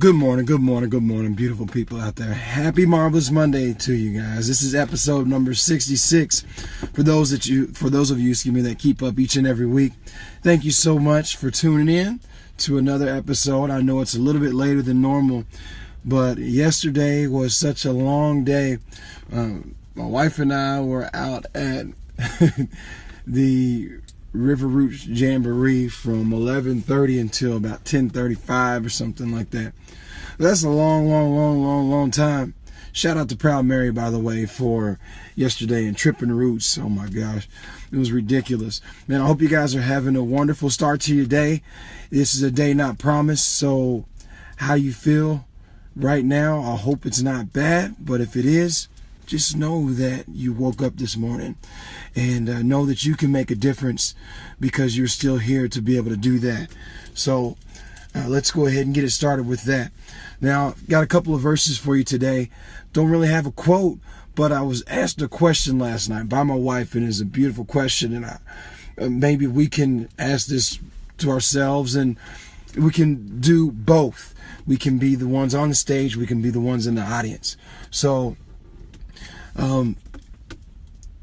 Good morning, beautiful people out there. Happy Marvelous Monday to you guys. This is episode number 66. For those of you, that keep up each and every week, thank you so much for tuning in to another episode. I know it's a little bit later than normal, but yesterday was such a long day. My wife and I were out at the River Roots Jamboree from 11:30 until about 10:35 or something like that. That's a long time. Shout out to Proud Mary, by the way, for yesterday and Tripping Roots. Oh my gosh, it was ridiculous. Man, I hope you guys are having a wonderful start to your day. This is a day not promised, so how you feel right now, I hope it's not bad, but if it is, just know that you woke up this morning and know that you can make a difference because you're still here to be able to do that. So let's go ahead and get it started with that. Now, got a couple of verses for you today. Don't really have a quote, but I was asked a question last night by my wife, and it's a beautiful question. And maybe we can ask this to ourselves, and we can do both. We can be the ones on the stage. We can be the ones in the audience. So my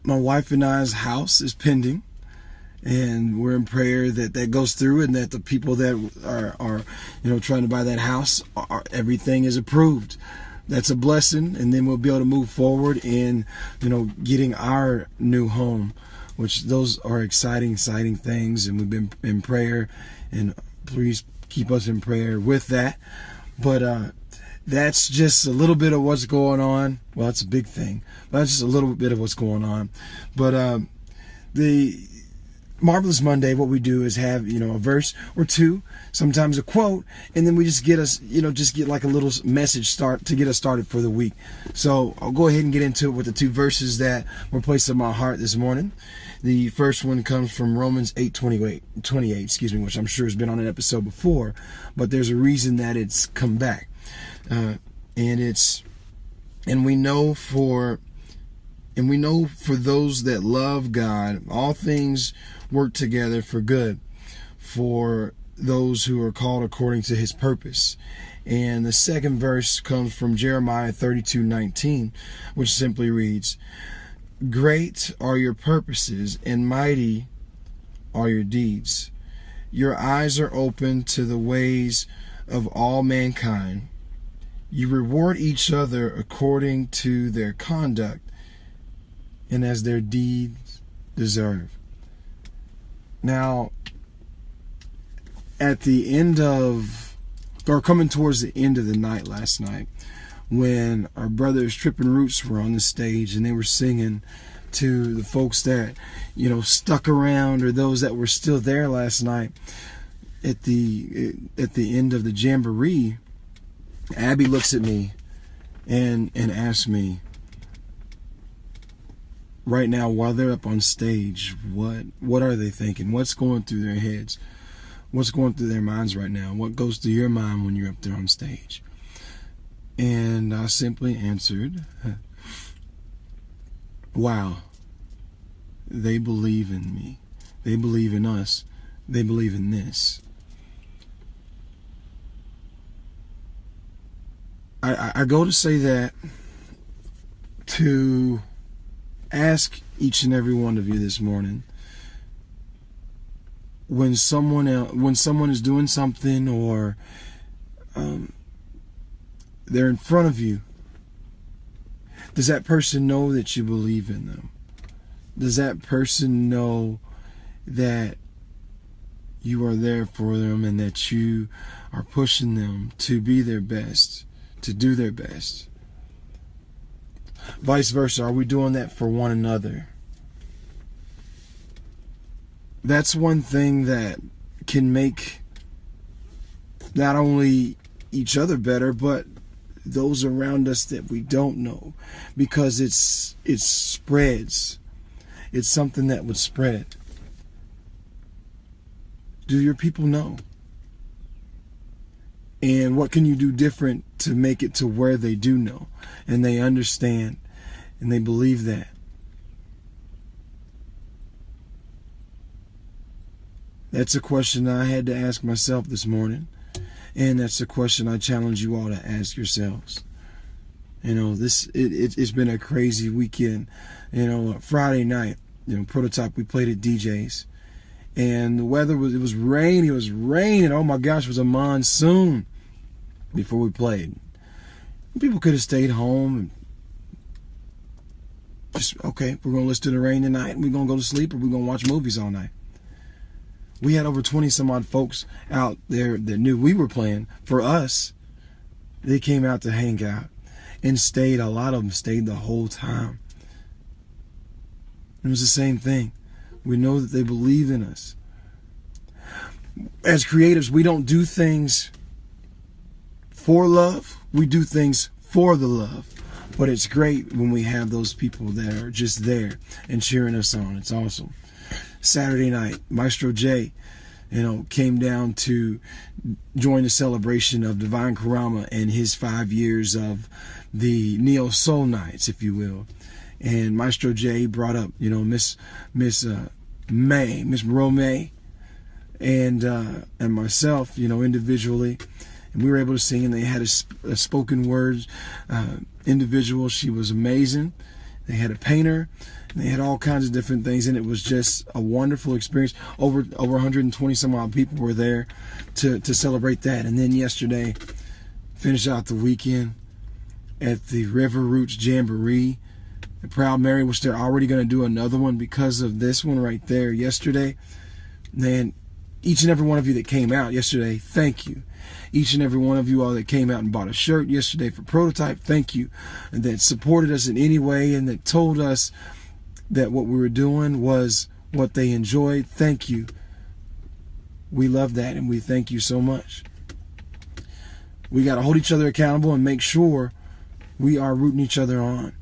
wife and I's house is pending, and we're in prayer that goes through, and that the people that are trying to buy that house, everything is approved. That's a blessing, and then we'll be able to move forward in getting our new home, which those are exciting things, and we've been in prayer, and please keep us in prayer with that. But that's just a little bit of what's going on. Well, it's a big thing, but that's just a little bit of what's going on. But the Marvelous Monday, what we do is have a verse or two, sometimes a quote, and then we just get like a little message start to get us started for the week. So I'll go ahead and get into it with the two verses that were placed on my heart this morning. The first one comes from Romans 8:28, which I'm sure has been on an episode before, but there's a reason that it's come back. And we know for those that love God, all things work together for good, for those who are called according to His purpose. And the second verse comes from Jeremiah 32:19, which simply reads, "Great are your purposes and mighty are your deeds. Your eyes are open to the ways of all mankind. You reward each other according to their conduct and as their deeds deserve." Now, at the end of, or coming towards the end of the night last night, when our brothers Tripping Roots were on the stage and they were singing to the folks that, stuck around, or those that were still there last night at the end of the Jamboree, Abby looks at me and asks me, right now, while they're up on stage, what are they thinking? What's going through their heads? What's going through their minds right now? What goes through your mind when you're up there on stage? And I simply answered, wow, they believe in me. They believe in us. They believe in this. I go to say that to ask each and every one of you this morning, when someone is doing something, or they're in front of you, does that person know that you believe in them? Does that person know that you are there for them and that you are pushing them to be their best, to do their best? Vice versa, are we doing that for one another? That's one thing that can make not only each other better, but those around us that we don't know, because it spreads. It's something that would spread. Do your people know? And what can you do different to make it to where they do know and they understand and they believe that? That's a question I had to ask myself this morning. And that's the question I challenge you all to ask yourselves. You know, it's been a crazy weekend. You know, Friday night, Prototype, we played at DJ's. And the weather it was rainy. It was raining. Oh my gosh, it was a monsoon before we played. People could have stayed home and just, okay, we're going to listen to the rain tonight, and we're going to go to sleep, or we're going to watch movies all night. We had over 20 some odd folks out there that knew we were playing. For us, they came out to hang out and stayed. A lot of them stayed the whole time. It was the same thing. We know that they believe in us. As creatives, we don't do things for love. We do things for the love. But it's great when we have those people that are just there and cheering us on. It's awesome. Saturday night, Maestro J, came down to join the celebration of Divine Karama and his 5 years of the Neo Soul Nights, if you will. And Maestro J brought up, Miss Romay, and myself, individually, and we were able to sing. And they had a spoken word individual. She was amazing. They had a painter. And they had all kinds of different things, and it was just a wonderful experience. Over 120 some odd people were there to celebrate that. And then yesterday, finished out the weekend at the River Roots Jamboree. The Proud Mary, which they're already going to do another one because of this one right there yesterday. Man, each and every one of you that came out yesterday, thank you. Each and every one of you all that came out and bought a shirt yesterday for Prototype, thank you. And that supported us in any way and that told us that what we were doing was what they enjoyed, thank you. We love that, and we thank you so much. We got to hold each other accountable and make sure we are rooting each other on.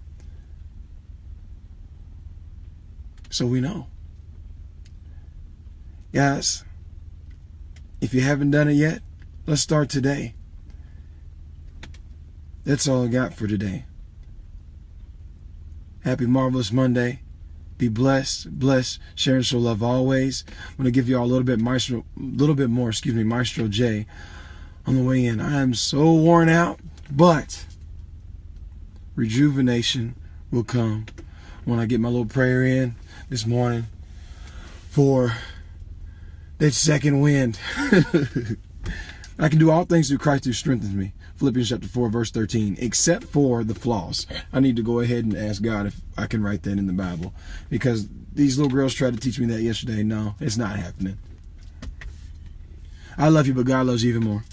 So we know. Guys, if you haven't done it yet, let's start today. That's all I got for today. Happy Marvelous Monday. Be blessed, share and show love always. I'm going to give you all a little bit more, Maestro J on the way in. I am so worn out, but rejuvenation will come when I get my little prayer in this morning for that second wind. I can do all things through Christ who strengthens me. Philippians chapter 4, verse 13, except for the flaws. I need to go ahead and ask God if I can write that in the Bible, because these little girls tried to teach me that yesterday. No, it's not happening. I love you, but God loves you even more.